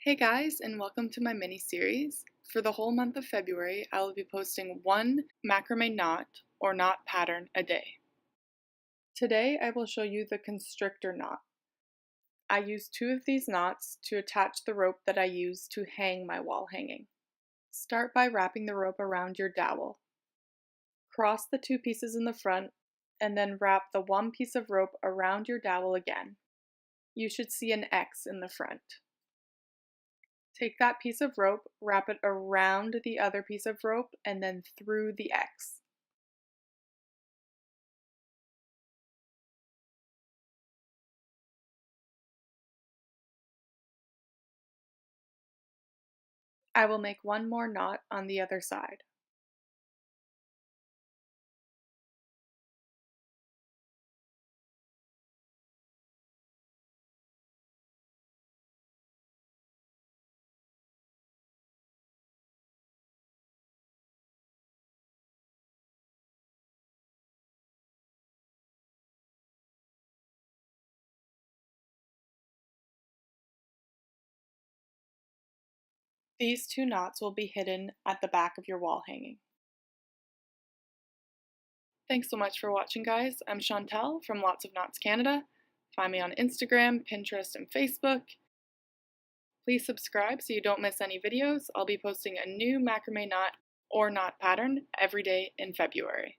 Hey guys, and welcome to my mini series. For the whole month of February, I will be posting one macrame knot or knot pattern a day. Today, I will show you the constrictor knot. I use two of these knots to attach the rope that I use to hang my wall hanging. Start by wrapping the rope around your dowel. Cross the two pieces in the front, and then wrap the one piece of rope around your dowel again. You should see an X in the front. Take that piece of rope, wrap it around the other piece of rope, and then through the X. I will make one more knot on the other side. These two knots will be hidden at the back of your wall hanging. Thanks so much for watching, guys. I'm Chantel from Lots of Knots Canada. Find me on Instagram, Pinterest, and Facebook. Please subscribe so you don't miss any videos. I'll be posting a new macrame knot or knot pattern every day in February.